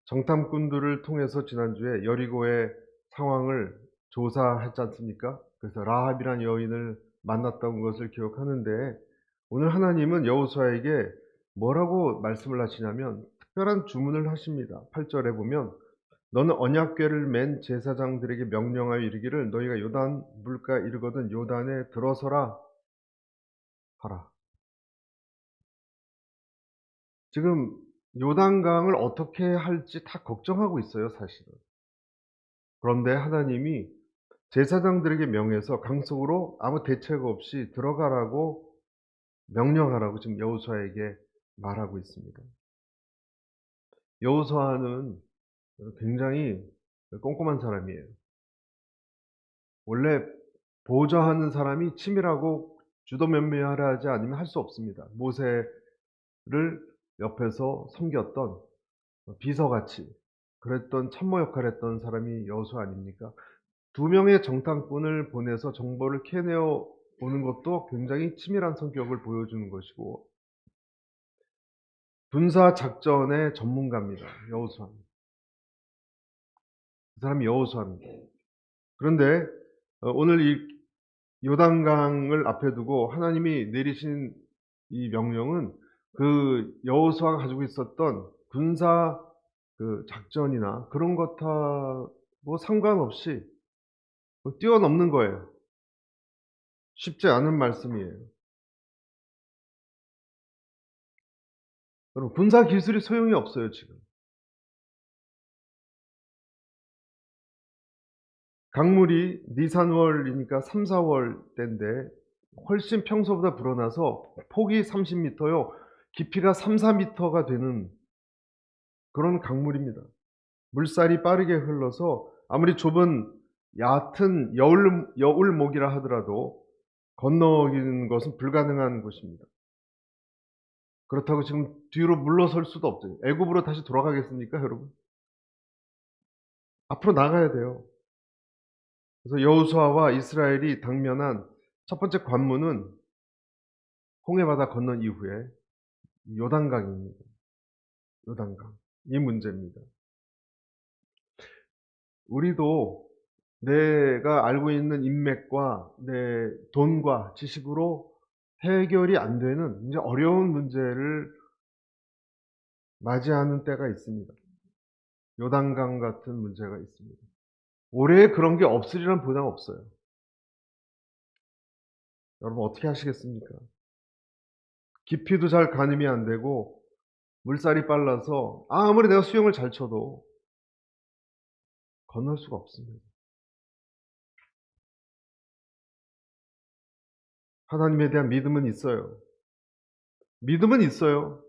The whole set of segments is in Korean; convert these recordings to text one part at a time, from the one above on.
정탐꾼들을 통해서 지난주에 여리고의 상황을 조사했지 않습니까? 그래서 라합이란 여인을 만났던 것을 기억하는데, 오늘 하나님은 여호수아에게 뭐라고 말씀을 하시냐면 특별한 주문을 하십니다. 8절에 보면 너는 언약궤를 맨 제사장들에게 명령하여 이르기를 너희가 요단 물가 이르거든 요단에 들어서라 하라. 지금 요단강을 어떻게 할지 다 걱정하고 있어요, 사실은. 그런데 하나님이 제사장들에게 명해서 강 속으로 아무 대책 없이 들어가라고 명령하라고 지금 여호수아에게 말하고 있습니다. 여호수아는 굉장히 꼼꼼한 사람이에요. 원래 보좌하는 사람이 치밀하고 주도면밀하지 하지 않으면 할 수 없습니다. 모세를 옆에서 섬겼던 비서같이 그랬던 참모 역할을 했던 사람이 여호수아 아닙니까? 두 명의 정탐꾼을 보내서 정보를 캐내어 오는 것도 굉장히 치밀한 성격을 보여주는 것이고, 군사 작전의 전문가입니다. 여호수아는. 그 사람이 여호수아입니다. 그런데 오늘 이 요단강을 앞에 두고 하나님이 내리신 이 명령은 그 여호수아가 가지고 있었던 군사 작전이나 그런 것하고 상관없이 뛰어넘는 거예요. 쉽지 않은 말씀이에요. 여러분, 군사 기술이 소용이 없어요, 지금. 강물이 니산월이니까 3-4월 때인데 훨씬 평소보다 불어나서 폭이 30m요. 깊이가 3-4m가 되는 그런 강물입니다. 물살이 빠르게 흘러서 아무리 좁은 얕은 여울목이라 하더라도 건너기는 것은 불가능한 곳입니다. 그렇다고 지금 뒤로 물러설 수도 없어요. 애굽으로 다시 돌아가겠습니까, 여러분? 앞으로 나가야 돼요. 그래서 여호수아와 이스라엘이 당면한 첫 번째 관문은 홍해바다 건넌 이후에 요단강입니다. 요단강. 이 문제입니다. 우리도 내가 알고 있는 인맥과 내 돈과 지식으로 해결이 안 되는 이제 어려운 문제를 맞이하는 때가 있습니다. 요단강 같은 문제가 있습니다. 올해 그런 게 없으리란 보장 없어요. 여러분 어떻게 하시겠습니까? 깊이도 잘 가늠이 안 되고 물살이 빨라서 아무리 내가 수영을 잘 쳐도 건널 수가 없습니다. 하나님에 대한 믿음은 있어요. 믿음은 있어요.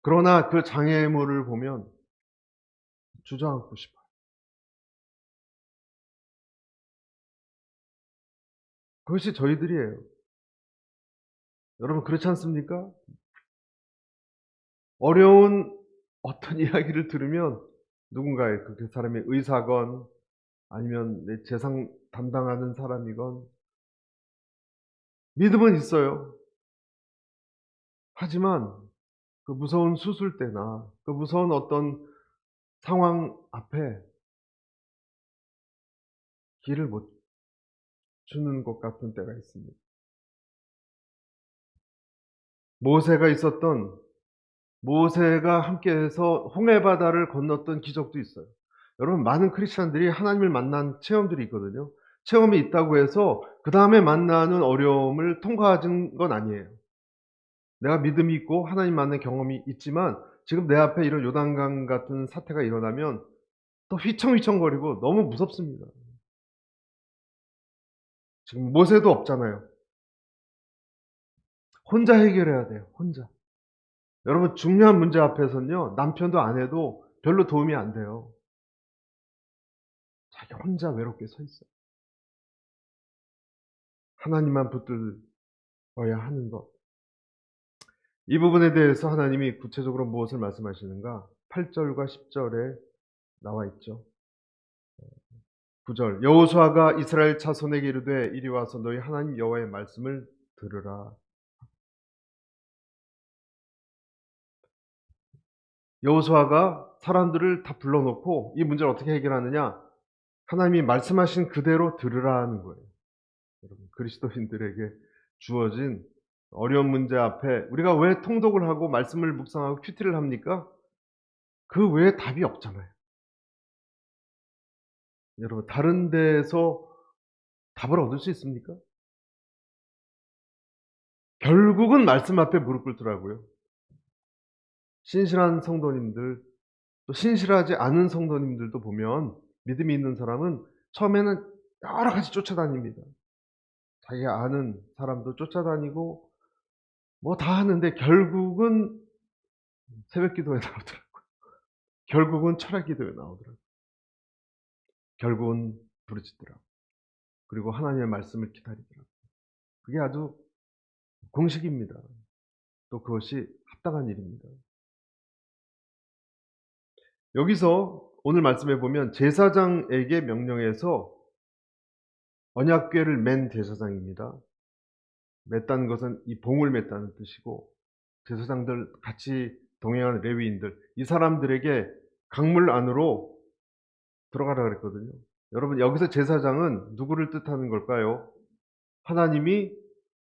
그러나 그 장애물을 보면 주저앉고 싶어요. 그것이 저희들이에요. 여러분 그렇지 않습니까? 어려운 어떤 이야기를 들으면 누군가의 그 사람의 의사건 아니면 내 재상 담당하는 사람이건 믿음은 있어요. 하지만 그 무서운 수술 때나 그 무서운 어떤 상황 앞에 길을 못 주는 것 같은 때가 있습니다. 모세가 있었던 모세가 함께해서 홍해바다를 건넜던 기적도 있어요. 여러분 많은 크리스찬들이 하나님을 만난 체험들이 있거든요. 체험이 있다고 해서 그다음에 만나는 어려움을 통과하는 건 아니에요. 내가 믿음이 있고 하나님 만난 경험이 있지만 지금 내 앞에 이런 요단강 같은 사태가 일어나면 또 휘청휘청거리고 너무 무섭습니다. 지금 모세도 없잖아요. 혼자 해결해야 돼요. 혼자. 여러분 중요한 문제 앞에서는요. 남편도 아내도 별로 도움이 안 돼요. 자기 혼자 외롭게 서 있어요. 하나님만 붙들어야 하는 것. 이 부분에 대해서 하나님이 구체적으로 무엇을 말씀하시는가? 8절과 10절에 나와 있죠. 9절 여호수아가 이스라엘 자손에게 이르되 이리 와서 너희 하나님 여호와의 말씀을 들으라. 여호수아가 사람들을 다 불러놓고 이 문제를 어떻게 해결하느냐? 하나님이 말씀하신 그대로 들으라는 거예요. 여러분, 그리스도인들에게 주어진 어려운 문제 앞에 우리가 왜 통독을 하고 말씀을 묵상하고 큐티를 합니까? 그 외에 답이 없잖아요. 여러분, 다른 데에서 답을 얻을 수 있습니까? 결국은 말씀 앞에 무릎 꿇더라고요. 신실한 성도님들, 또 신실하지 않은 성도님들도 보면 믿음이 있는 사람은 처음에는 여러 가지 쫓아다닙니다. 자기가 아는 사람도 쫓아다니고 뭐 다 하는데 결국은 새벽 기도에 나오더라고요. 결국은 철학 기도에 나오더라고요. 결국은 부르짖더라고요. 그리고 하나님의 말씀을 기다리더라고요. 그게 아주 공식입니다. 또 그것이 합당한 일입니다. 여기서 오늘 말씀해 보면 제사장에게 명령해서 언약궤를 맨 제사장입니다. 맸다는 것은 이 봉을 맸다는 뜻이고, 제사장들 같이 동행하는 레위인들, 이 사람들에게 강물 안으로 들어가라 그랬거든요. 여러분, 여기서 제사장은 누구를 뜻하는 걸까요? 하나님이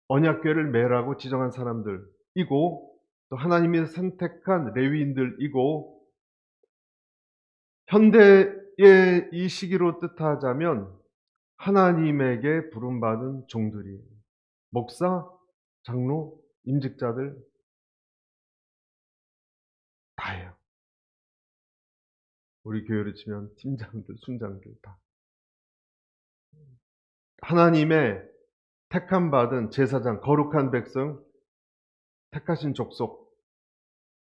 언약궤를 매라고 지정한 사람들이고, 또 하나님이 선택한 레위인들이고, 현대의 이 시기로 뜻하자면 하나님에게 부름받은 종들이에요. 목사, 장로, 임직자들 다예요. 우리 교회로 치면 팀장들, 순장들 다. 하나님의 택함 받은 제사장, 거룩한 백성, 택하신 족속,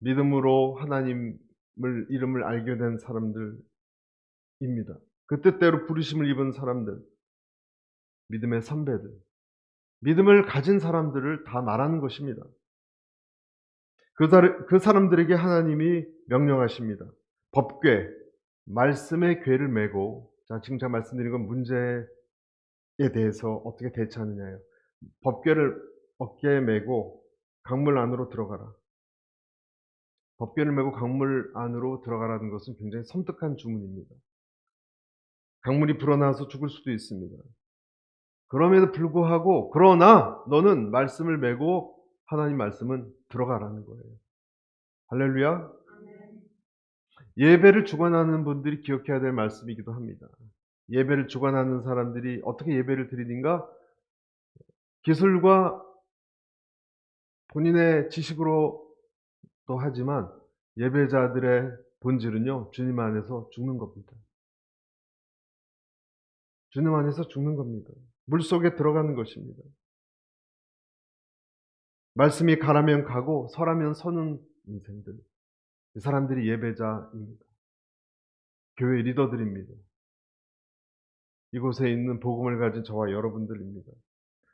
믿음으로 하나님을 이름을 알게 된 사람들입니다. 그 뜻대로 부르심을 입은 사람들, 믿음의 선배들, 믿음을 가진 사람들을 다 말하는 것입니다. 그 사람들에게 하나님이 명령하십니다. 법궤, 말씀의 궤를 메고, 자, 지금 제가 말씀드린 건 문제에 대해서 어떻게 대처하느냐예요. 법궤를 어깨에 메고 강물 안으로 들어가라. 법궤를 메고 강물 안으로 들어가라는 것은 굉장히 섬뜩한 주문입니다. 강물이 불어나서 죽을 수도 있습니다. 그럼에도 불구하고, 그러나 너는 말씀을 메고 하나님 말씀은 들어가라는 거예요. 할렐루야. 예배를 주관하는 분들이 기억해야 될 말씀이기도 합니다. 예배를 주관하는 사람들이 어떻게 예배를 드리는가? 기술과 본인의 지식으로도 하지만 예배자들의 본질은요, 주님 안에서 죽는 겁니다. 주님 안에서 죽는 겁니다. 물속에 들어가는 것입니다. 말씀이 가라면 가고 서라면 서는 인생들, 이 사람들이 예배자입니다. 교회 리더들입니다. 이곳에 있는 복음을 가진 저와 여러분들입니다.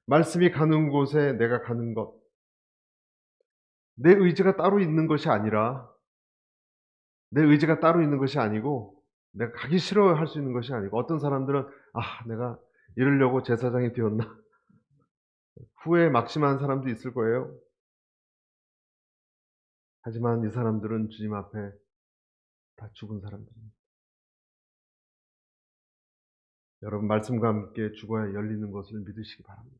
말씀이 가는 곳에 내가 가는 것, 내 의지가 따로 있는 것이 아니라, 내 의지가 따로 있는 것이 아니고, 내가 가기 싫어 할 수 있는 것이 아니고, 어떤 사람들은 내가 이러려고 제사장이 되었나? 후에 막심한 사람도 있을 거예요. 하지만 이 사람들은 주님 앞에 다 죽은 사람들입니다. 여러분, 말씀과 함께 죽어야 열리는 것을 믿으시기 바랍니다.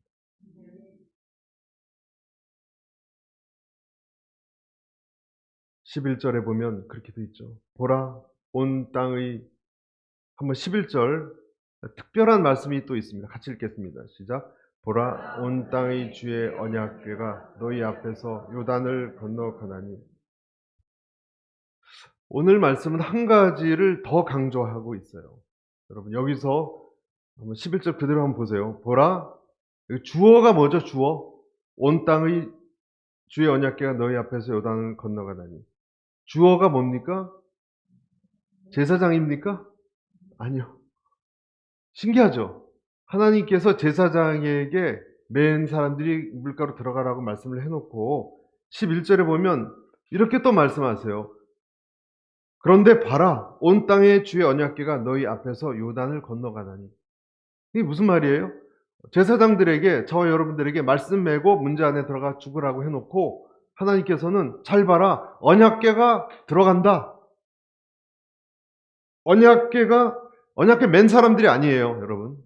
11절에 보면 그렇게 돼 있죠. 보라, 온 땅의, 한번 11절 특별한 말씀이 또 있습니다. 같이 읽겠습니다. 시작. 보라, 온 땅의 주의 언약궤가 너희 앞에서 요단을 건너가나니. 오늘 말씀은 한 가지를 더 강조하고 있어요. 여러분, 여기서 한번 11절 그대로 한번 보세요. 보라, 주어가 뭐죠? 주어. 온 땅의 주의 언약궤가 너희 앞에서 요단을 건너가다니. 주어가 뭡니까? 제사장입니까? 아니요. 신기하죠? 하나님께서 제사장에게 맨 사람들이 물가로 들어가라고 말씀을 해놓고 11절에 보면 이렇게 또 말씀하세요. 그런데 봐라, 온 땅의 주의 언약궤가 너희 앞에서 요단을 건너가다니. 이게 무슨 말이에요? 제사장들에게, 저와 여러분들에게 말씀 메고 문제 안에 들어가 죽으라고 해놓고 하나님께서는 잘 봐라. 언약궤가 들어간다. 언약궤 맨 사람들이 아니에요, 여러분.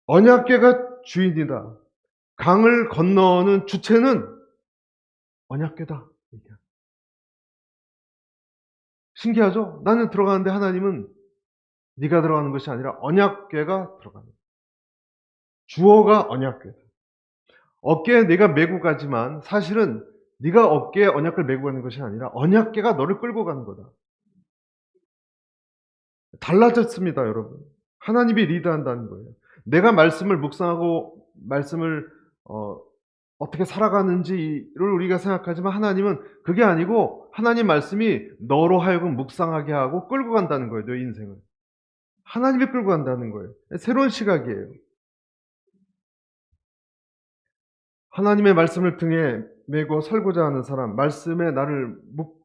언약궤가 주인이다. 강을 건너는 주체는 언약궤다. 신기하죠? 나는 들어가는데 하나님은 네가 들어가는 것이 아니라 언약궤가 들어가는 거예요. 주어가 언약궤다. 어깨에 네가 메고 가지만 사실은 네가 어깨에 언약궤를 메고 가는 것이 아니라 언약궤가 너를 끌고 가는 거다. 달라졌습니다, 여러분. 하나님이 리드한다는 거예요. 내가 말씀을 묵상하고 말씀을 어떻게 살아가는지를 우리가 생각하지만 하나님은 그게 아니고 하나님 말씀이 너로 하여금 묵상하게 하고 끌고 간다는 거예요. 너의 인생을. 하나님이 끌고 간다는 거예요. 새로운 시각이에요. 하나님의 말씀을 등에 메고 살고자 하는 사람, 말씀에 나를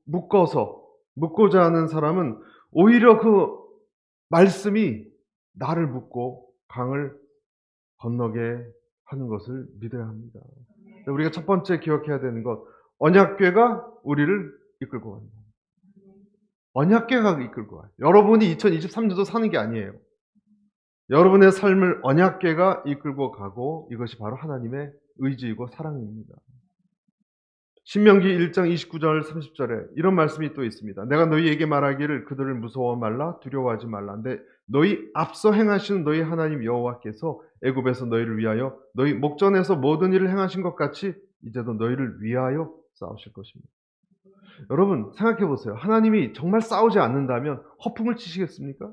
묶고자 하는 사람은 오히려 그 말씀이 나를 묶고 강을 건너게 하는 것을 믿어야 합니다. 우리가 첫 번째 기억해야 되는 것, 언약궤가 우리를 이끌고 간다. 언약궤가 이끌고 가요. 여러분이 2023년도 사는 게 아니에요. 여러분의 삶을 언약궤가 이끌고 가고 이것이 바로 하나님의 의지이고 사랑입니다. 신명기 1장 29절 30절에 이런 말씀이 또 있습니다. 내가 너희에게 말하기를 그들을 무서워 말라 두려워하지 말라. 근데 너희 앞서 행하시는 너희 하나님 여호와께서 애굽에서 너희를 위하여 너희 목전에서 모든 일을 행하신 것 같이 이제도 너희를 위하여 싸우실 것입니다. 여러분 생각해 보세요. 하나님이 정말 싸우지 않는다면 허풍을 치시겠습니까?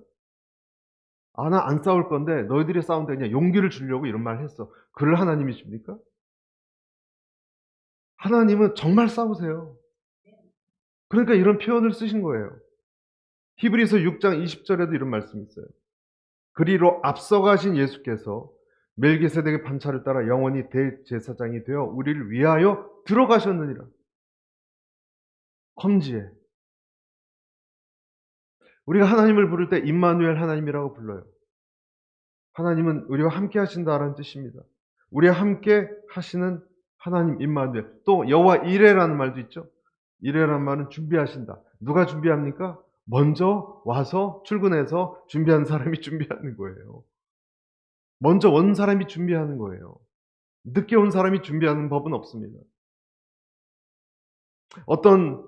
아, 나 안 싸울 건데 너희들이 싸운데 그냥 용기를 주려고 이런 말을 했어. 그럴 하나님이십니까? 하나님은 정말 싸우세요. 그러니까 이런 표현을 쓰신 거예요. 히브리서 6장 20절에도 이런 말씀이 있어요. 그리로 앞서가신 예수께서 멜기세덱의 반차를 따라 영원히 대제사장이 되어 우리를 위하여 들어가셨느니라. 험지에. 우리가 하나님을 부를 때 임마누엘 하나님이라고 불러요. 하나님은 우리와 함께 하신다라는 뜻입니다. 우리와 함께 하시는 하나님 임마누엘. 또 여호와 이레라는 말도 있죠. 이레라는 말은 준비하신다. 누가 준비합니까? 먼저 와서 출근해서 준비한 사람이 준비하는 거예요. 먼저 온 사람이 준비하는 거예요. 늦게 온 사람이 준비하는 법은 없습니다. 어떤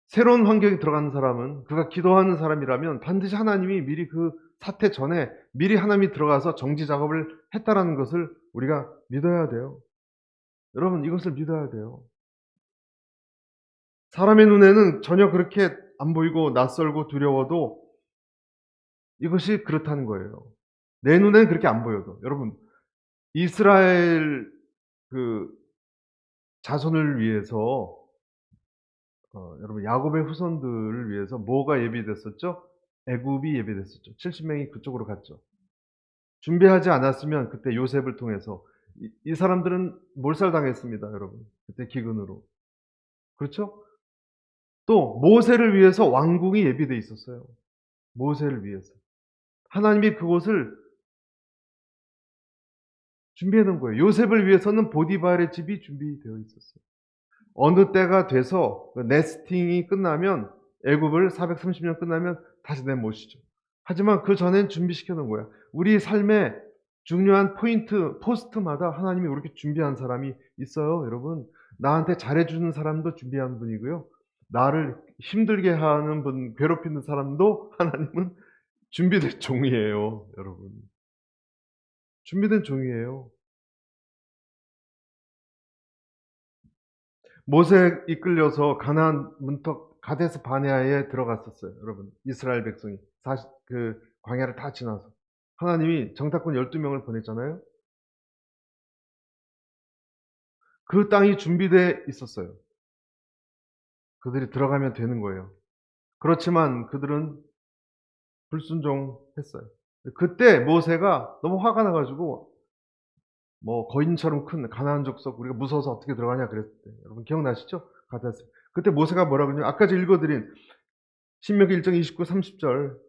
새로운 환경에 들어가는 사람은 그가 기도하는 사람이라면 반드시 하나님이 미리 그 사태 전에 미리 하나님이 들어가서 정지 작업을 했다라는 것을 우리가 믿어야 돼요. 여러분 이것을 믿어야 돼요. 사람의 눈에는 전혀 그렇게 안 보이고 낯설고 두려워도 이것이 그렇다는 거예요. 내 눈에는 그렇게 안 보여도. 여러분 이스라엘 그 자손을 위해서 여러분 야곱의 후손들을 위해서 뭐가 예비됐었죠? 애굽이 예비됐었죠. 70명이 그쪽으로 갔죠. 준비하지 않았으면 그때 요셉을 통해서 이 사람들은 몰살당했습니다, 여러분. 그때 기근으로. 그렇죠? 또 모세를 위해서 왕궁이 예비되어 있었어요. 모세를 위해서. 하나님이 그곳을 준비해 놓은 거예요. 요셉을 위해서는 보디발의 집이 준비되어 있었어요. 어느 때가 돼서 네스팅이 끝나면 애굽을 430년 끝나면 다시 내모시죠. 하지만 그 전엔 준비시켜 놓은 거야. 우리 삶의 중요한 포스트마다 하나님이 그렇게 준비한 사람이 있어요, 여러분. 나한테 잘해주는 사람도 준비한 분이고요. 나를 힘들게 하는 분, 괴롭히는 사람도 하나님은 준비된 종이에요, 여러분. 준비된 종이에요. 모세 이끌려서 가나안 문턱 가데스 바네아에 들어갔었어요, 여러분. 이스라엘 백성이 그 광야를 다 지나서 하나님이 정탐꾼 12명을 보냈잖아요. 그 땅이 준비되어 있었어요. 그들이 들어가면 되는 거예요. 그렇지만 그들은 불순종했어요. 그때 모세가 너무 화가 나가지고 뭐 거인처럼 큰 가나안 족속 우리가 무서워서 어떻게 들어가냐 그랬을 때 여러분 기억나시죠? 가데스. 그때 모세가 뭐라 그러냐면 아까 읽어드린 신명기 1장 29, 30절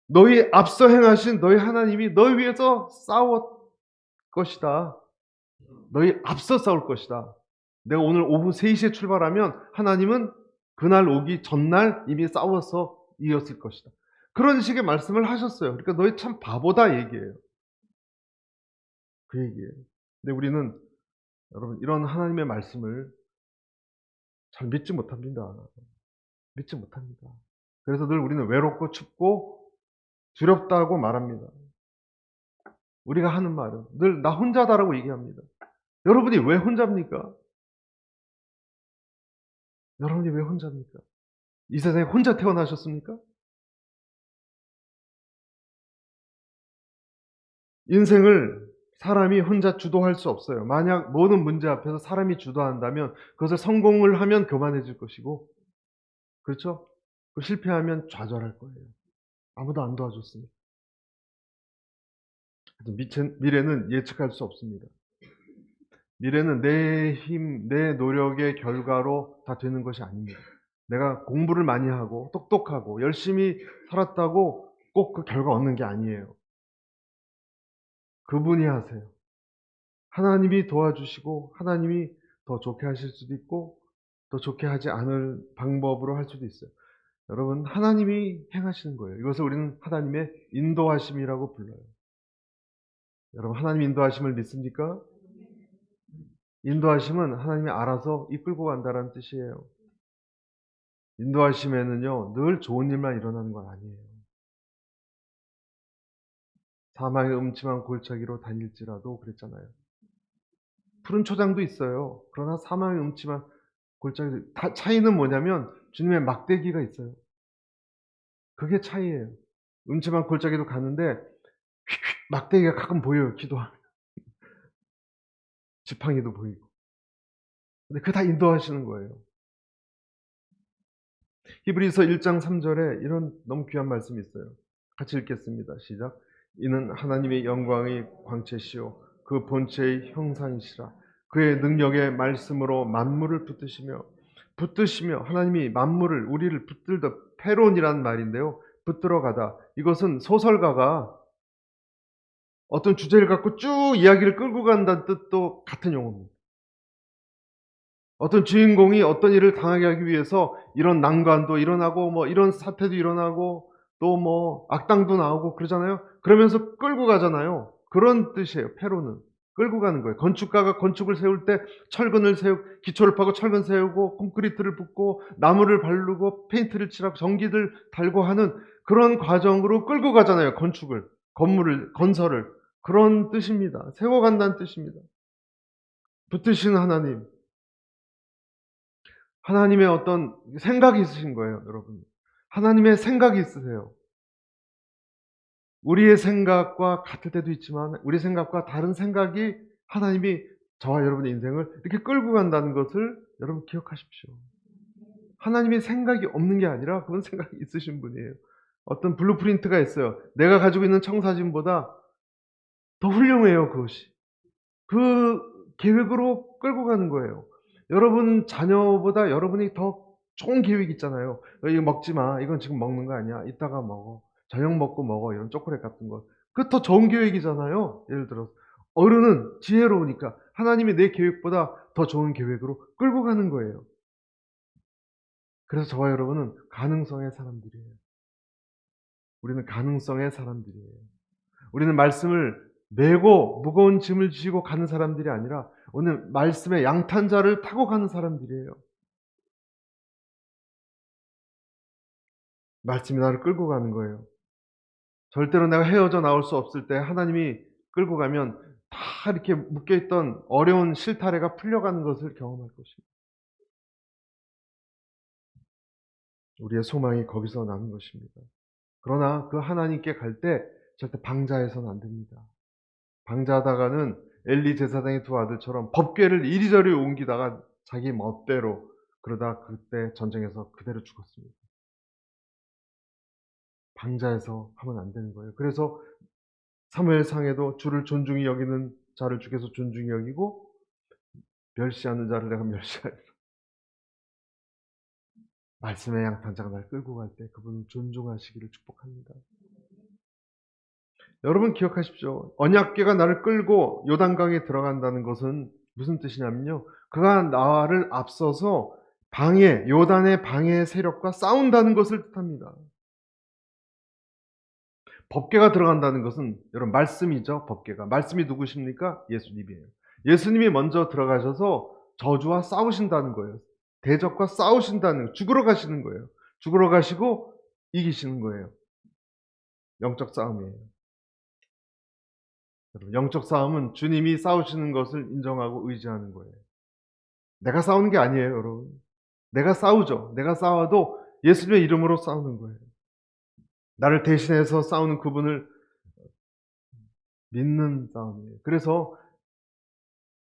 너희 앞서 행하신 너희 하나님이 너희 위해서 싸울 것이다. 너희 앞서 싸울 것이다. 내가 오늘 오후 3시에 출발하면 하나님은 그날 오기 전날 이미 싸워서 이겼을 것이다. 그런 식의 말씀을 하셨어요. 그러니까 너희 참 바보다 얘기예요. 그 얘기예요. 근데 우리는 여러분 이런 하나님의 말씀을 잘 믿지 못합니다. 믿지 못합니다. 그래서 늘 우리는 외롭고 춥고 두렵다고 말합니다. 우리가 하는 말은 늘 나 혼자다라고 얘기합니다. 여러분이 왜 혼자입니까? 여러분이 왜 혼자입니까? 이 세상에 혼자 태어나셨습니까? 인생을 사람이 혼자 주도할 수 없어요. 만약 모든 문제 앞에서 사람이 주도한다면 그것을 성공을 하면 교만해질 것이고, 그렇죠? 실패하면 좌절할 거예요. 아무도 안 도와줬으니까. 미래는 예측할 수 없습니다. 미래는 내 힘, 내 노력의 결과로 다 되는 것이 아닙니다. 내가 공부를 많이 하고 똑똑하고 열심히 살았다고 꼭 그 결과 얻는 게 아니에요. 그분이 하세요. 하나님이 도와주시고 하나님이 더 좋게 하실 수도 있고 더 좋게 하지 않을 방법으로 할 수도 있어요. 여러분 하나님이 행하시는 거예요. 이것을 우리는 하나님의 인도하심이라고 불러요. 여러분 하나님 인도하심을 믿습니까? 인도하심은 하나님이 알아서 이끌고 간다는 뜻이에요. 인도하심에는요 늘 좋은 일만 일어나는 건 아니에요. 사망의 음침한 골짜기로 다닐지라도 그랬잖아요. 푸른 초장도 있어요. 그러나 사망의 음침한 골짜기 차이는 뭐냐면 주님의 막대기가 있어요. 그게 차이예요. 음침한 골짜기도 가는데 막대기가 가끔 보여요. 기도하면 지팡이도 보이고. 근데 그 다 인도하시는 거예요. 히브리서 1장 3절에 이런 너무 귀한 말씀이 있어요. 같이 읽겠습니다. 시작. 이는 하나님의 영광의 광채시요 그 본체의 형상이시라. 그의 능력의 말씀으로 만물을 붙드시며 하나님이 만물을 우리를 붙들다 페론이라는 말인데요. 붙들어 가다. 이것은 소설가가 어떤 주제를 갖고 쭉 이야기를 끌고 간다는 뜻도 같은 용어입니다. 어떤 주인공이 어떤 일을 당하게 하기 위해서 이런 난관도 일어나고 뭐 이런 사태도 일어나고 또 뭐 악당도 나오고 그러잖아요. 그러면서 끌고 가잖아요. 그런 뜻이에요. 페로는. 끌고 가는 거예요. 건축가가 건축을 세울 때 철근을 기초를 파고 철근 세우고 콘크리트를 붓고 나무를 바르고 페인트를 칠하고 전기를 달고 하는 그런 과정으로 끌고 가잖아요. 건물을 건설을. 그런 뜻입니다. 세워간다는 뜻입니다. 붙드시는 하나님. 하나님의 어떤 생각이 있으신 거예요, 여러분. 하나님의 생각이 있으세요. 우리의 생각과 같을 때도 있지만 우리 생각과 다른 생각이 하나님이 저와 여러분의 인생을 이렇게 끌고 간다는 것을 여러분 기억하십시오. 하나님의 생각이 없는 게 아니라 그분 생각이 있으신 분이에요. 어떤 블루프린트가 있어요. 내가 가지고 있는 청사진보다 더 훌륭해요, 그것이. 그 계획으로 끌고 가는 거예요. 여러분 자녀보다 여러분이 더 좋은 계획이 있잖아요. 이거 먹지 마. 이건 지금 먹는 거 아니야. 이따가 먹어. 저녁 먹고 먹어. 이런 초콜릿 같은 거. 그거 더 좋은 계획이잖아요. 예를 들어서. 어른은 지혜로우니까 하나님이 내 계획보다 더 좋은 계획으로 끌고 가는 거예요. 그래서 저와 여러분은 가능성의 사람들이에요. 우리는 가능성의 사람들이에요. 우리는 말씀을 메고 무거운 짐을 지고 가는 사람들이 아니라 오늘 말씀의 양탄자를 타고 가는 사람들이에요. 말씀이 나를 끌고 가는 거예요. 절대로 내가 헤어져 나올 수 없을 때 하나님이 끌고 가면 다 이렇게 묶여있던 어려운 실타래가 풀려가는 것을 경험할 것입니다. 우리의 소망이 거기서 나는 것입니다. 그러나 그 하나님께 갈 때 절대 방자해서는 안 됩니다. 방자하다가는 엘리 제사장의 두 아들처럼 법궤를 이리저리 옮기다가 자기 멋대로 그러다 그때 전쟁에서 그대로 죽었습니다. 방자해서 하면 안 되는 거예요. 그래서 사무엘상에도 주를 존중히 여기는 자를 주께서 존중히 여기고 멸시하는 자를 내가 멸시하리라. 말씀의 양탄자가 날 끌고 갈 때 그분을 존중하시기를 축복합니다. 여러분 기억하십시오. 언약궤가 나를 끌고 요단강에 들어간다는 것은 무슨 뜻이냐면요. 그가 나를 앞서서 방해, 요단의 방해 세력과 싸운다는 것을 뜻합니다. 법궤가 들어간다는 것은 여러분 말씀이죠, 법궤가. 말씀이 누구십니까? 예수님이에요. 예수님이 먼저 들어가셔서 저주와 싸우신다는 거예요. 대적과 싸우신다는, 죽으러 가시는 거예요. 죽으러 가시고 이기시는 거예요. 영적 싸움이에요. 여러분, 영적 싸움은 주님이 싸우시는 것을 인정하고 의지하는 거예요. 내가 싸우는 게 아니에요, 여러분. 내가 싸우죠. 내가 싸워도 예수님의 이름으로 싸우는 거예요. 나를 대신해서 싸우는 그분을 믿는 싸움이에요. 그래서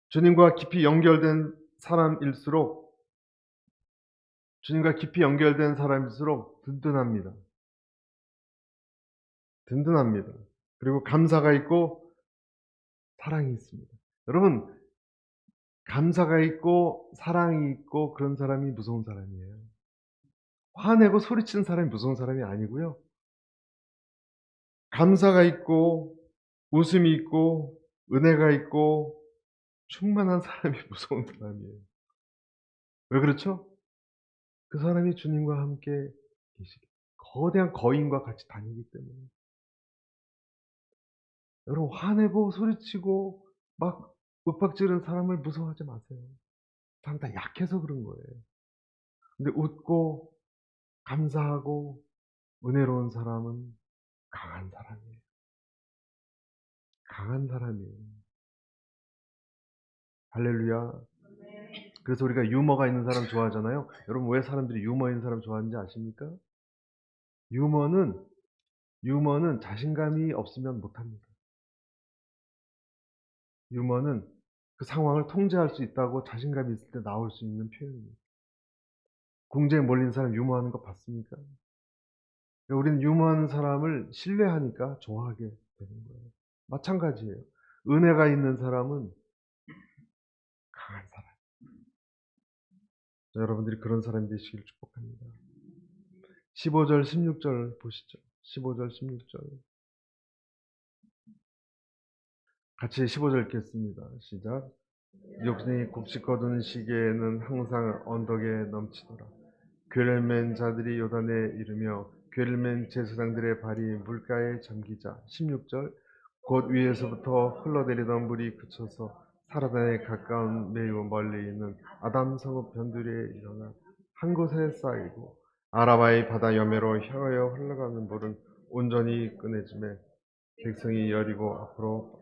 주님과 깊이 연결된 사람일수록, 주님과 깊이 연결된 사람일수록 든든합니다. 든든합니다. 그리고 감사가 있고 사랑이 있습니다. 여러분, 감사가 있고 사랑이 있고 그런 사람이 무서운 사람이에요. 화내고 소리치는 사람이 무서운 사람이 아니고요. 감사가 있고 웃음이 있고 은혜가 있고 충만한 사람이 무서운 사람이에요. 왜 그렇죠? 그 사람이 주님과 함께 계시기, 거대한 거인과 같이 다니기 때문에. 여러분, 화내고 소리치고 막 윽박지르는 사람을 무서워하지 마세요. 사람 다 약해서 그런 거예요. 근데 웃고 감사하고 은혜로운 사람은 강한 사람이에요. 강한 사람이에요. 할렐루야. 그래서 우리가 유머가 있는 사람 좋아하잖아요. 여러분, 왜 사람들이 유머 있는 사람 좋아하는지 아십니까? 유머는 자신감이 없으면 못합니다. 유머는 그 상황을 통제할 수 있다고 자신감이 있을 때 나올 수 있는 표현입니다. 궁지에 몰린 사람 유머하는 거 봤습니까? 우리는 유머하는 사람을 신뢰하니까 좋아하게 되는 거예요. 마찬가지예요. 은혜가 있는 사람은 강한 사람. 여러분들이 그런 사람이 되시기를 축복합니다. 15절, 16절 보시죠. 15절, 16절. 같이 15절 읽겠습니다. 시작. 욕심이 곡식 거두는 시기에는 항상 언덕에 넘치더라. 궤를 맨 자들이 요단에 이르며 궤를 맨 제사장들의 발이 물가에 잠기자. 16절. 곧 위에서부터 흘러내리던 물이 그쳐서 사라단에 가까운 매우 멀리 있는 아담 성읍 변두리에 일어나 한 곳에 쌓이고, 아라바의 바다 여매로 향하여 흘러가는 물은 온전히 끊어지매 백성이 여리고 앞으로.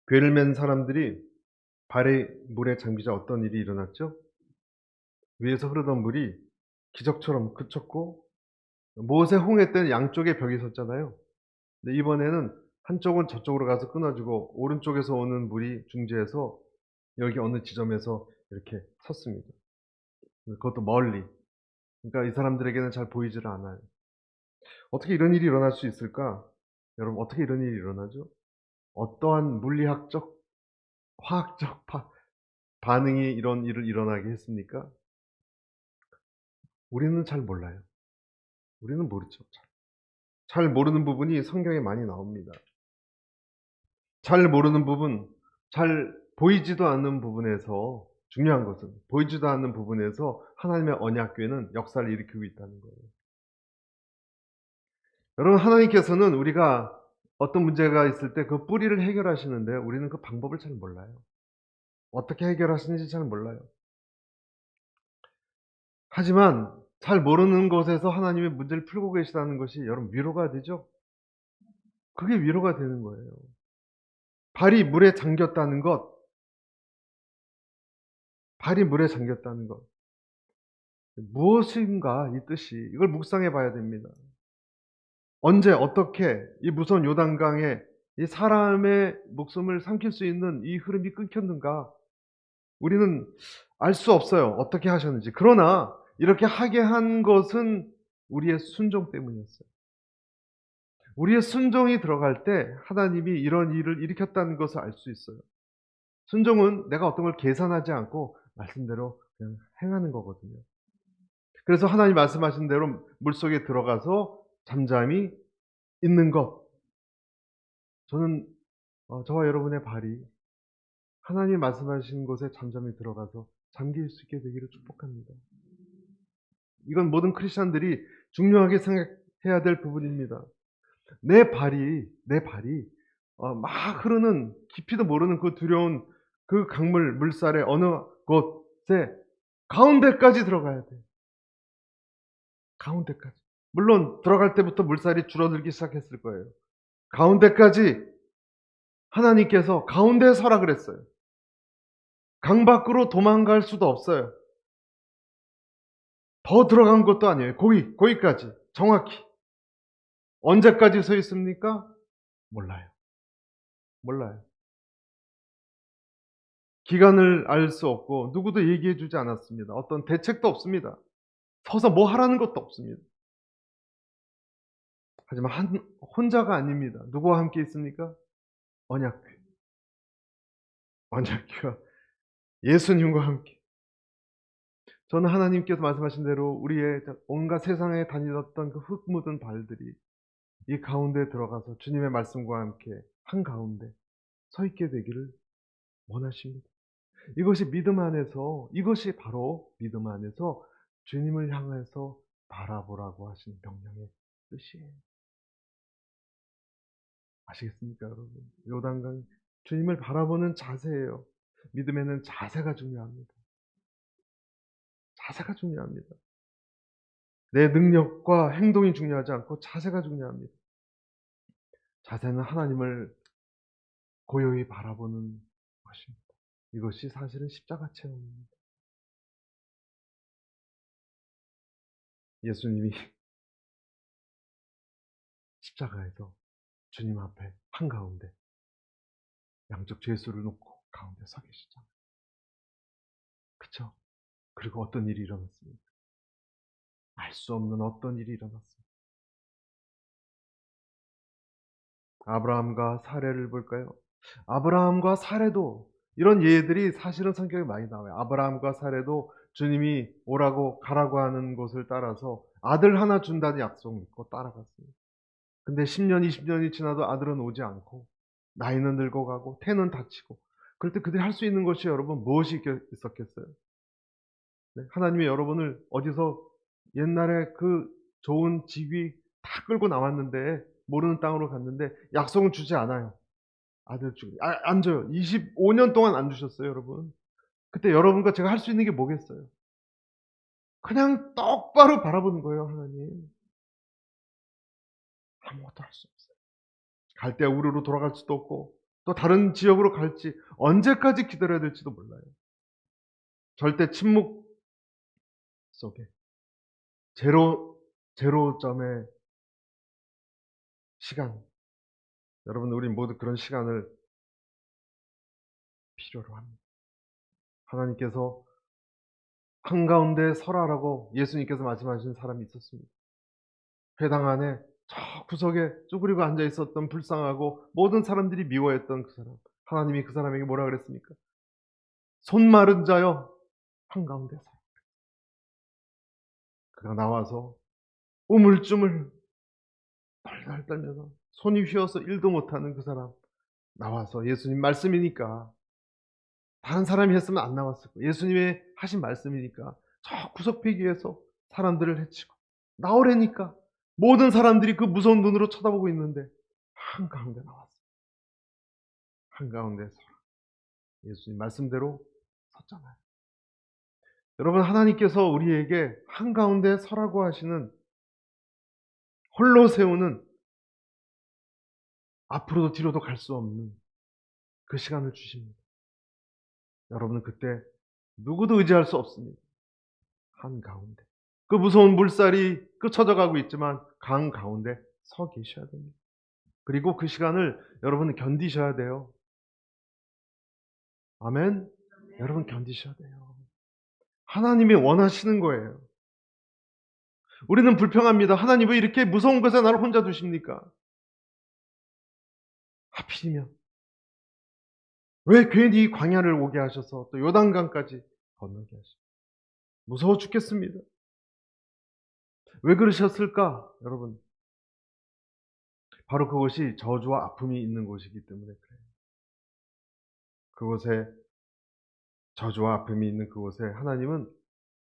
궤를 맨 사람들이 발에 물에 잠기자 어떤 일이 일어났죠? 위에서 흐르던 물이 기적처럼 그쳤고, 모세 홍해 때는 양쪽에 벽이 섰잖아요. 근데 이번에는 한쪽은 저쪽으로 가서 끊어지고 오른쪽에서 오는 물이 중재해서 여기 어느 지점에서 이렇게 섰습니다. 그것도 멀리. 그러니까 이 사람들에게는 잘 보이지를 않아요. 어떻게 이런 일이 일어날 수 있을까? 여러분, 어떻게 이런 일이 일어나죠? 어떠한 물리학적, 화학적 반응이 이런 일을 일어나게 했습니까? 우리는 잘 몰라요. 우리는 모르죠. 잘 모르는 부분이 성경에 많이 나옵니다. 잘 모르는 부분, 잘 보이지도 않는 부분에서, 중요한 것은 보이지도 않는 부분에서 하나님의 언약궤는 역사를 일으키고 있다는 거예요. 여러분, 하나님께서는 우리가 어떤 문제가 있을 때 그 뿌리를 해결하시는데 우리는 그 방법을 잘 몰라요. 어떻게 해결하시는지 잘 몰라요. 하지만 잘 모르는 것에서 하나님의 문제를 풀고 계시다는 것이 여러분 위로가 되죠? 그게 위로가 되는 거예요. 발이 물에 잠겼다는 것, 발이 물에 잠겼다는 것. 무엇인가 이 뜻이, 이걸 묵상해 봐야 됩니다. 언제 어떻게 이 무서운 요단강에 이 사람의 목숨을 삼킬 수 있는 이 흐름이 끊겼는가? 우리는 알 수 없어요. 어떻게 하셨는지. 그러나 이렇게 하게 한 것은 우리의 순종 때문이었어요. 우리의 순종이 들어갈 때 하나님이 이런 일을 일으켰다는 것을 알 수 있어요. 순종은 내가 어떤 걸 계산하지 않고 말씀대로 그냥 행하는 거거든요. 그래서 하나님 말씀하신 대로 물속에 들어가서 잠잠히 있는 것. 저는 저와 여러분의 발이 하나님이 말씀하신 곳에 잠잠히 들어가서 잠길 수 있게 되기를 축복합니다. 이건 모든 크리스천들이 중요하게 생각해야 될 부분입니다. 내 발이 막 흐르는 깊이도 모르는 그 두려운 그 강물 물살의 어느 곳에 가운데까지 들어가야 돼. 가운데까지. 물론 들어갈 때부터 물살이 줄어들기 시작했을 거예요. 가운데까지 하나님께서 가운데에 서라 그랬어요. 강 밖으로 도망갈 수도 없어요. 더 들어간 것도 아니에요. 거기까지. 정확히. 언제까지 서 있습니까? 몰라요. 몰라요. 기간을 알 수 없고 누구도 얘기해 주지 않았습니다. 어떤 대책도 없습니다. 서서 뭐 하라는 것도 없습니다. 하지만 혼자가 아닙니다. 누구와 함께 있습니까? 언약궤. 언약궤와 예수님과 함께. 저는 하나님께서 말씀하신 대로 우리의 온갖 세상에 다니던 그 흙 묻은 발들이 이 가운데에 들어가서 주님의 말씀과 함께 한가운데 서 있게 되기를 원하십니다. 이것이 바로 믿음 안에서 주님을 향해서 바라보라고 하신 명령의 뜻이에요. 아시겠습니까, 여러분? 요단강 주님을 바라보는 자세예요. 믿음에는 자세가 중요합니다. 자세가 중요합니다. 내 능력과 행동이 중요하지 않고 자세가 중요합니다. 자세는 하나님을 고요히 바라보는 것입니다. 이것이 사실은 십자가 체험입니다. 예수님이 십자가에서 주님 앞에 한가운데 양쪽 죄수를 놓고 가운데 서 계시잖아요. 그쵸? 그리고 어떤 일이 일어났습니까? 알 수 없는 어떤 일이 일어났습니다. 아브라함과 사레를 볼까요? 아브라함과 사레도 이런 예들이 사실은 성경에 많이 나와요. 아브라함과 사레도 주님이 오라고 가라고 하는 곳을 따라서 아들 하나 준다는 약속을 믿고 따라갔습니다. 근데 10년, 20년이 지나도 아들은 오지 않고 나이는 늙어가고 태는 다치고 그럴 때 그들이 할 수 있는 것이 여러분 무엇이 있었겠어요? 네, 하나님이 여러분을 어디서 옛날에 그 좋은 직위 다 끌고 나왔는데 모르는 땅으로 갔는데 약속은 주지 않아요. 아들 주고 안 줘요. 25년 동안 안 주셨어요, 여러분. 그때 여러분과 제가 할 수 있는 게 뭐겠어요? 그냥 똑바로 바라보는 거예요, 하나님. 아무것도 할 수 없어요. 갈 때 우르르 돌아갈 수도 없고 또 다른 지역으로 갈지 언제까지 기다려야 될지도 몰라요. 절대 침묵 속에 제로점의 시간. 여러분 우리 모두 그런 시간을 필요로 합니다. 하나님께서 한가운데 서라라고 예수님께서 말씀하신 사람이 있었습니다. 회당 안에 저 구석에 쭈그리고 앉아 있었던 불쌍하고 모든 사람들이 미워했던 그 사람. 하나님이 그 사람에게 뭐라 그랬습니까? 손 마른 자여 한가운데 서라. 그가 나와서 우물쭈물 덜덜 떨면서 손이 휘어서 일도 못하는 그 사람 나와서 예수님 말씀이니까 다른 사람이 했으면 안 나왔을 거예요. 예수님의 하신 말씀이니까 저 구석pe기에서 사람들을 해치고 나오라니까 모든 사람들이 그 무서운 눈으로 쳐다보고 있는데 한가운데 나왔어요. 한가운데 서라. 예수님 말씀대로 섰잖아요. 여러분 하나님께서 우리에게 한가운데 서라고 하시는 홀로 세우는 앞으로도 뒤로도 갈 수 없는 그 시간을 주십니다. 여러분은 그때 누구도 의지할 수 없습니다. 한가운데. 그 무서운 물살이 끄쳐져 가고 있지만 강 가운데 서 계셔야 됩니다. 그리고 그 시간을 여러분은 견디셔야 돼요. 아멘? 여러분 견디셔야 돼요. 하나님이 원하시는 거예요. 우리는 불평합니다. 하나님 왜 이렇게 무서운 곳에 나를 혼자 두십니까? 하필이면 왜 괜히 광야를 오게 하셔서 또 요단강까지 건너게 하시고 무서워 죽겠습니다. 왜 그러셨을까? 여러분 바로 그것이 저주와 아픔이 있는 곳이기 때문에 그래요. 그곳에 저주와 아픔이 있는 그곳에 하나님은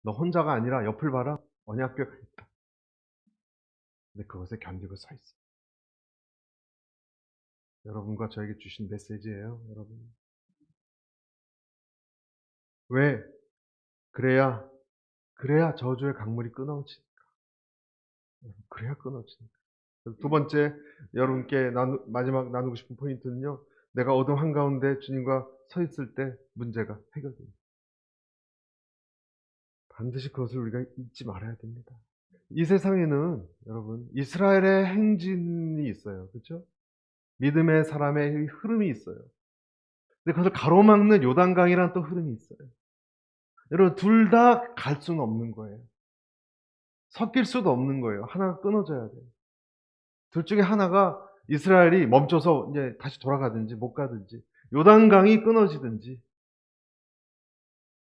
너 혼자가 아니라 옆을 봐라. 언약궤가 있다. 근데 그것에 견디고 서 있어요. 여러분과 저에게 주신 메시지예요, 여러분. 왜? 그래야 저주의 강물이 끊어지니까. 그래야 끊어지니까. 두 번째, 여러분께 마지막 나누고 싶은 포인트는요, 내가 어둠 한가운데 주님과 서 있을 때 문제가 해결됩니다. 반드시 그것을 우리가 잊지 말아야 됩니다. 이 세상에는 여러분, 이스라엘의 행진이 있어요. 그렇죠? 믿음의 사람의 흐름이 있어요. 근데 그것을 가로막는 요단강이라는 또 흐름이 있어요. 여러분, 둘 다 갈 수는 없는 거예요. 섞일 수도 없는 거예요. 하나가 끊어져야 돼요. 둘 중에 하나가 이스라엘이 멈춰서 이제 다시 돌아가든지 못 가든지, 요단강이 끊어지든지,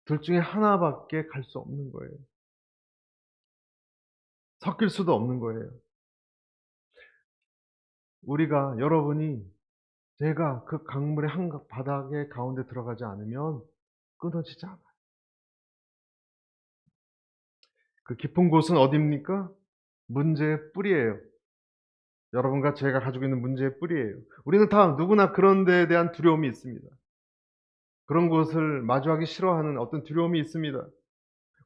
둘 중에 하나밖에 갈 수 없는 거예요. 섞일 수도 없는 거예요. 우리가, 여러분이, 제가 그 강물의 바닥의 가운데 들어가지 않으면 끊어지지 않아요. 그 깊은 곳은 어디입니까? 문제의 뿌리예요. 여러분과 제가 가지고 있는 문제의 뿌리예요. 우리는 다 누구나 그런 데에 대한 두려움이 있습니다. 그런 곳을 마주하기 싫어하는 어떤 두려움이 있습니다.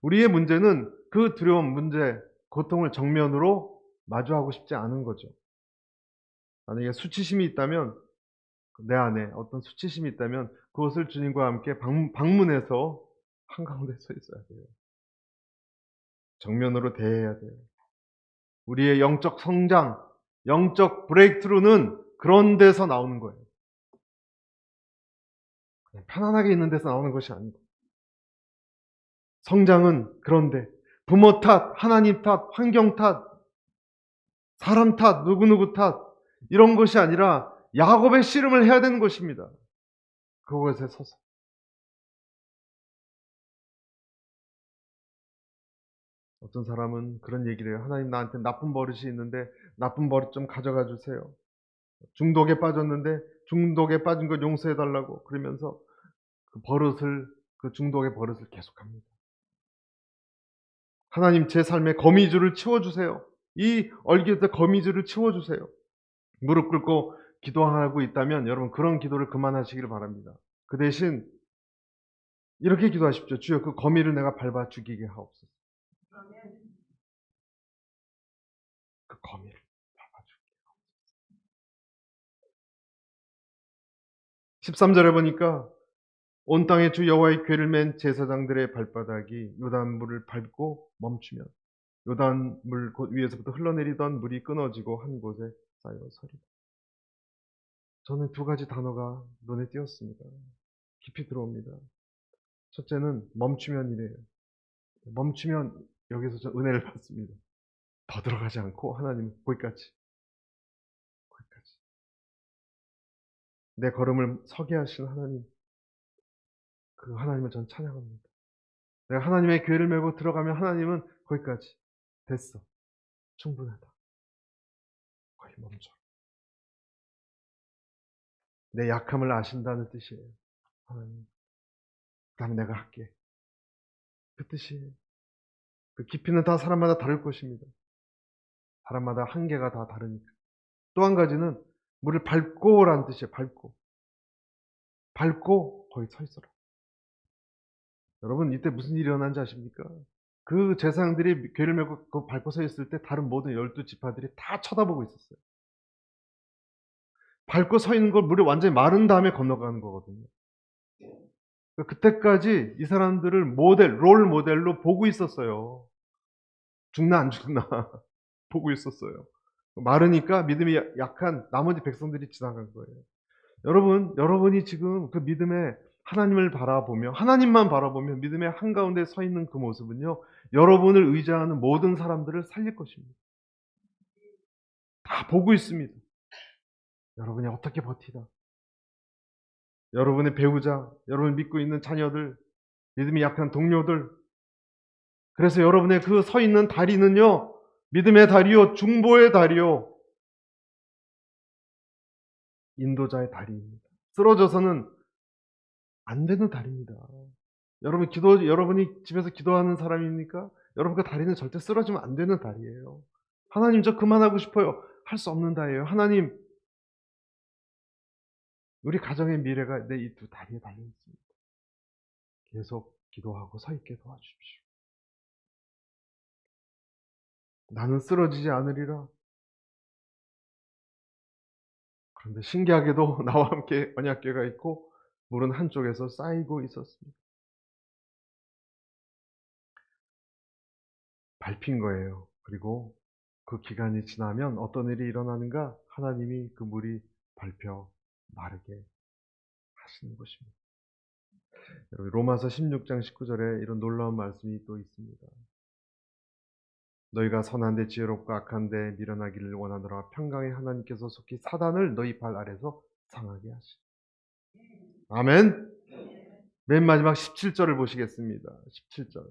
우리의 문제는 그 두려움, 문제, 고통을 정면으로 마주하고 싶지 않은 거죠. 만약에 수치심이 있다면, 내 안에 어떤 수치심이 있다면 그것을 주님과 함께 방문해서 한가운데 서 있어야 돼요. 정면으로 대해야 돼요. 우리의 영적 성장, 영적 브레이크트루는 그런 데서 나오는 거예요. 그냥 편안하게 있는 데서 나오는 것이 아니고, 성장은 그런데 부모 탓, 하나님 탓, 환경 탓, 사람 탓, 누구누구 탓, 이런 것이 아니라 야곱의 씨름을 해야 되는 것입니다. 그곳에 서서. 어떤 사람은 그런 얘기를 해요. 하나님, 나한테 나쁜 버릇이 있는데 나쁜 버릇 좀 가져가 주세요. 중독에 빠졌는데 중독에 빠진 것 용서해 달라고 그러면서 그 중독의 버릇을 계속합니다. 하나님, 제 삶의 거미줄을 치워주세요. 이 얼깃의 거미줄을 치워주세요. 무릎 꿇고 기도하고 있다면 여러분, 그런 기도를 그만하시기를 바랍니다. 그 대신 이렇게 기도하십시오. 주여, 그 거미를 내가 밟아 죽이게 하옵소서. 그 거미를 밟아 죽이게. 13절에 보니까 온 땅에 주 여호와의 궤를 맨 제사장들의 발바닥이 요단물을 밟고 멈추면 요단물 곧 위에서부터 흘러내리던 물이 끊어지고 한 곳에 쌓여 서리라. 저는 두 가지 단어가 눈에 띄었습니다. 깊이 들어옵니다. 첫째는 멈추면이래요. 멈추면, 여기서 저 은혜를 받습니다. 더 들어가지 않고 하나님 거기까지 내 걸음을 서게 하신 하나님, 그 하나님을 전 찬양합니다. 내가 하나님의 궤를 메고 들어가면 하나님은 거기까지 됐어, 충분하다, 거기 멈춰. 내 약함을 아신다는 뜻이에요. 하나님, 그 다음에 내가 할게, 그 뜻이에요. 그 깊이는 다 사람마다 다를 것입니다. 사람마다 한계가 다 다르니까. 또 한 가지는 물을 밟고라는 뜻이에요. 밟고 거기 서 있어라. 여러분, 이때 무슨 일이 일어난지 아십니까? 그 제사장들이 궤를 메고 밟고 서 있을 때 다른 모든 12지파들이 다 쳐다보고 있었어요. 밟고 서 있는 걸 물이 완전히 마른 다음에 건너가는 거거든요. 그때까지 이 사람들을 롤 모델로 보고 있었어요. 죽나 안 죽나 보고 있었어요. 마르니까 믿음이 약한 나머지 백성들이 지나간 거예요. 여러분이 지금 그 믿음의 하나님을 바라보며, 하나님만 바라보며 믿음의 한가운데 서 있는 그 모습은요, 여러분을 의지하는 모든 사람들을 살릴 것입니다. 다 보고 있습니다. 여러분이 어떻게 버티다. 여러분의 배우자, 여러분 믿고 있는 자녀들, 믿음이 약한 동료들. 그래서 여러분의 그 서 있는 다리는요, 믿음의 다리요, 중보의 다리요, 인도자의 다리입니다. 쓰러져서는 안 되는 다리입니다. 여러분이 집에서 기도하는 사람입니까? 여러분 그 다리는 절대 쓰러지면 안 되는 다리예요. 하나님 저 그만하고 싶어요. 할 수 없는 다리예요. 하나님 우리 가정의 미래가 내 이 두 다리에 달려 있습니다. 계속 기도하고 서 있게 도와주십시오. 나는 쓰러지지 않으리라. 그런데 신기하게도 나와 함께 언약궤가 있고 물은 한쪽에서 쌓이고 있었습니다. 밟힌 거예요. 그리고 그 기간이 지나면 어떤 일이 일어나는가? 하나님이 그 물이 밟혀 마르게 하시는 것입니다. 여러분 로마서 16장 19절에 이런 놀라운 말씀이 또 있습니다. 너희가 선한데 지혜롭고 악한데 미련하기를 원하노라. 평강의 하나님께서 속히 사단을 너희 발 아래서 상하게 하시니. 아멘. 맨 마지막 17절을 보시겠습니다. 17절.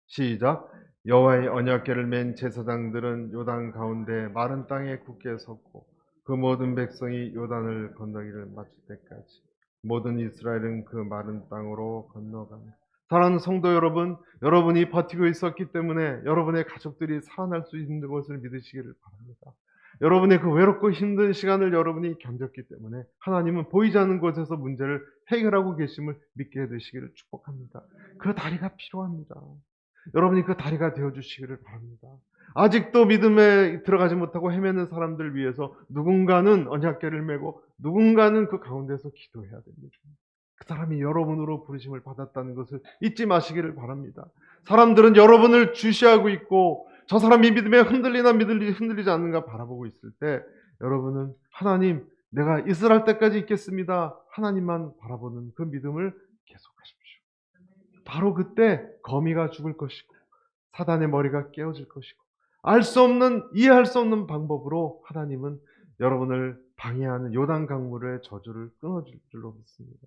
시작. 여호와의 언약궤를 맨 제사장들은 요단 가운데 마른 땅에 굳게 섰고 그 모든 백성이 요단을 건너기를 마칠 때까지 모든 이스라엘은 그 마른 땅으로 건너가며. 사랑하는 성도 여러분, 여러분이 버티고 있었기 때문에 여러분의 가족들이 살아날 수 있는 것을 믿으시기를 바랍니다. 여러분의 그 외롭고 힘든 시간을 여러분이 견뎠기 때문에 하나님은 보이지 않는 곳에서 문제를 해결하고 계심을 믿게 되시기를 축복합니다. 그 다리가 필요합니다. 여러분이 그 다리가 되어주시기를 바랍니다. 아직도 믿음에 들어가지 못하고 헤매는 사람들 위해서 누군가는 언약궤를 메고 누군가는 그 가운데서 기도해야 됩니다. 그 사람이 여러분으로 부르심을 받았다는 것을 잊지 마시기를 바랍니다. 사람들은 여러분을 주시하고 있고 저 사람이 믿음에 흔들리나 흔들리지 않는가 바라보고 있을 때 여러분은 하나님 내가 이스라엘 때까지 있겠습니다. 하나님만 바라보는 그 믿음을 계속하십시오. 바로 그때 거미가 죽을 것이고 사단의 머리가 깨어질 것이고 이해할 수 없는 방법으로 하나님은 여러분을 방해하는 요단 강물의 저주를 끊어줄 줄로 믿습니다.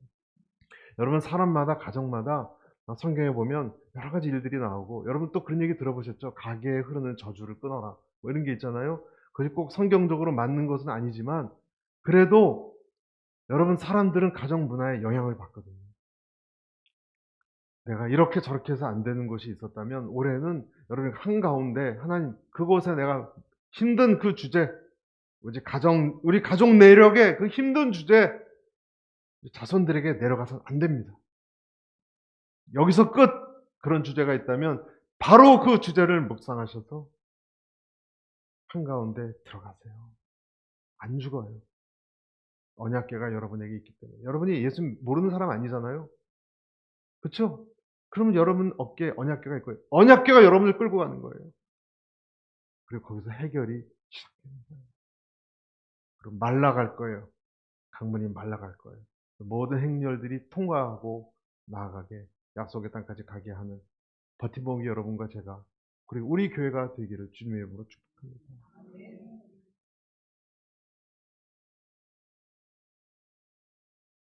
여러분 사람마다 가정마다 성경에 보면 여러 가지 일들이 나오고 여러분 또 그런 얘기 들어보셨죠? 가게에 흐르는 저주를 끊어라 뭐 이런 게 있잖아요. 그게 꼭 성경적으로 맞는 것은 아니지만 그래도 여러분 사람들은 가정 문화에 영향을 받거든요. 내가 이렇게 저렇게 해서 안 되는 것이 있었다면 올해는 여러분 한가운데 하나님 그곳에 내가 힘든 그 주제 우리 가족 내력의 그 힘든 주제 자손들에게 내려가서는 안 됩니다. 여기서 끝 그런 주제가 있다면 바로 그 주제를 묵상하셔서 한가운데 들어가세요. 안 죽어요. 언약궤가 여러분에게 있기 때문에. 여러분이 예수 모르는 사람 아니잖아요. 그렇죠? 그러면 여러분 어깨에 언약궤가 있고 언약궤가 여러분을 끌고 가는 거예요. 그리고 거기서 해결이 시작되는 거예요. 그리고 말라갈 거예요. 강물이 말라갈 거예요. 모든 행렬들이 통과하고 나아가게 약속의 땅까지 가게 하는 버팀목이 여러분과 제가 그리고 우리 교회가 되기를 주님의 이름으로 축복합니다.